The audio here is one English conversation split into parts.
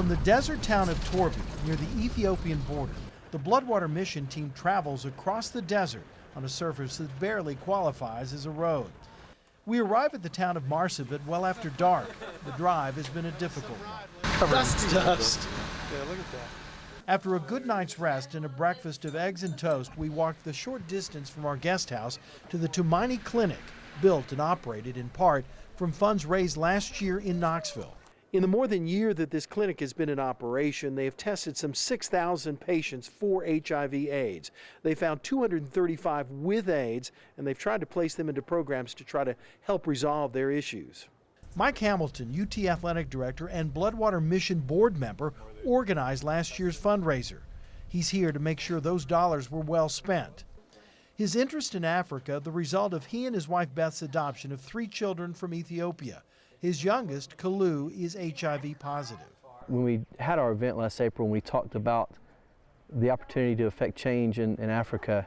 From the desert town of Torbi, near the Ethiopian border, the Bloodwater Mission team travels across the desert on a surface that barely qualifies as a road. We arrive at the town of Marsabit well after dark. The drive has been a difficult one. Dust. Yeah, look at that. After a good night's rest and a breakfast of eggs and toast, we walked the short distance from our guest house to the Tumaini Clinic, built and operated in part from funds raised last year in Knoxville. In the more than year that this clinic has been in operation, they have tested some 6,000 patients for HIV/AIDS. They found 235 with AIDS, and they've tried to place them into programs to try to help resolve their issues. Mike Hamilton, UT Athletic Director and Bloodwater Mission Board member, organized last year's fundraiser. He's here to make sure those dollars were well spent. His interest in Africa, the result of he and his wife Beth's adoption of 3 children from Ethiopia. His youngest, Kalu, is HIV positive. When we had our event last April and we talked about the opportunity to affect change in Africa,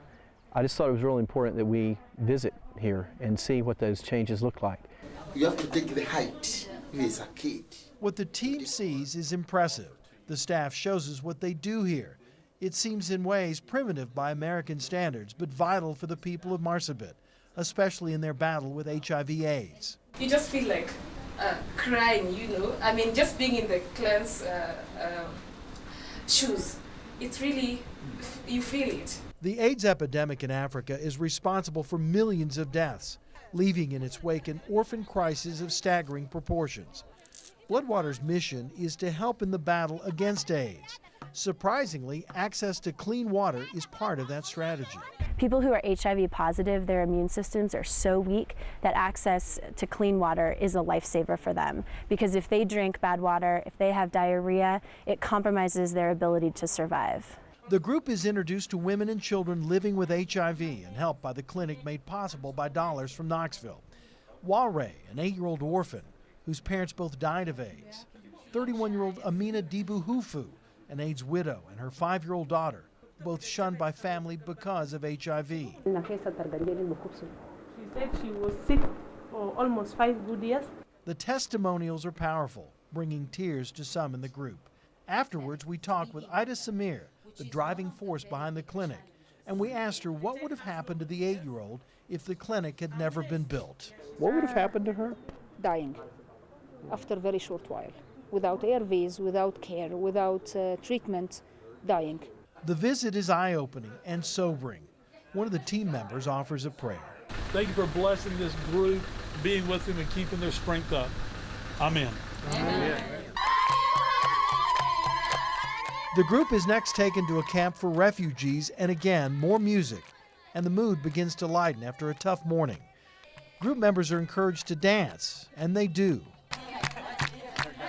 I just thought it was really important that we visit here and see what those changes look like. You have to take the height as a kid. What the team sees is impressive. The staff shows us what they do here. It seems in ways primitive by American standards, but vital for the people of Marsabit, especially in their battle with HIV/AIDS. You just feel like crying, you know. I mean, just being in the clan's shoes, it's really, you feel it. The AIDS epidemic in Africa is responsible for millions of deaths, leaving in its wake an orphan crisis of staggering proportions. Bloodwater's mission is to help in the battle against AIDS. Surprisingly, access to clean water is part of that strategy. People who are HIV positive, their immune systems are so weak that access to clean water is a lifesaver for them. Because if they drink bad water, if they have diarrhea, it compromises their ability to survive. The group is introduced to women and children living with HIV and helped by the clinic made possible by dollars from Knoxville. Walray, an 8-year-old orphan whose parents both died of AIDS. 31-year-old Amina Dibu-Hufu, an AIDS widow, and her 5-year-old daughter, both shunned by family because of HIV. She said she was sick for almost 5 good years. The testimonials are powerful, bringing tears to some in the group. Afterwards, we talked with Ida Samir, the driving force behind the clinic, and we asked her what would have happened to the 8-year-old if the clinic had never been built. What would have happened to her? Dying after a very short while, without ARVs, without care, without treatment, dying. The visit is eye-opening and sobering. One of the team members offers a prayer. Thank you for blessing this group, being with them and keeping their strength up. Amen. Amen. The group is next taken to a camp for refugees, and again, more music, and the mood begins to lighten after a tough morning. Group members are encouraged to dance, and they do.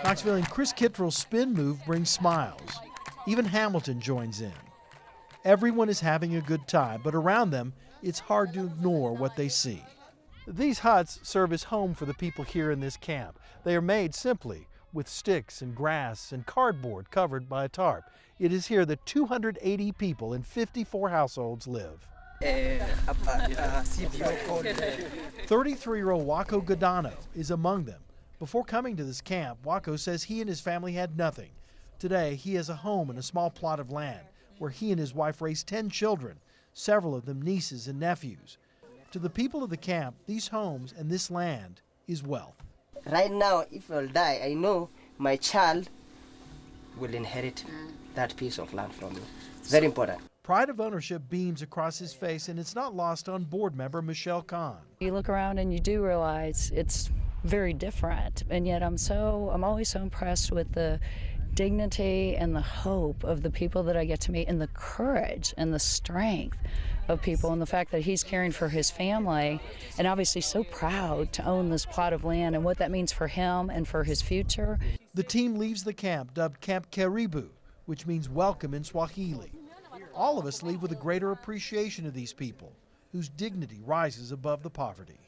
Knoxvillian Chris Kittrell's spin move brings smiles. Even Hamilton joins in. Everyone is having a good time, but around them, it's hard to ignore what they see. These huts serve as home for the people here in this camp. They are made simply with sticks and grass and cardboard covered by a tarp. It is here that 280 people in 54 households live. 33-year-old Wako Godano is among them. Before coming to this camp, Wako says he and his family had nothing. Today, he has a home and a small plot of land where he and his wife raised 10 children, several of them nieces and nephews. To the people of the camp, these homes and this land is wealth. Right now, if I'll die, I know my child will inherit that piece of land from me. It's very important. Pride of ownership beams across his face, and it's not lost on board member Michelle Kahn. You look around and you do realize it's very different, and yet I'm always so impressed with the dignity and the hope of the people that I get to meet, and the courage and the strength of people, and the fact that he's caring for his family and obviously so proud to own this plot of land and what that means for him and for his future. The team leaves the camp, dubbed Camp Karibu, which means welcome in Swahili. All of us leave with a greater appreciation of these people, whose dignity rises above the poverty.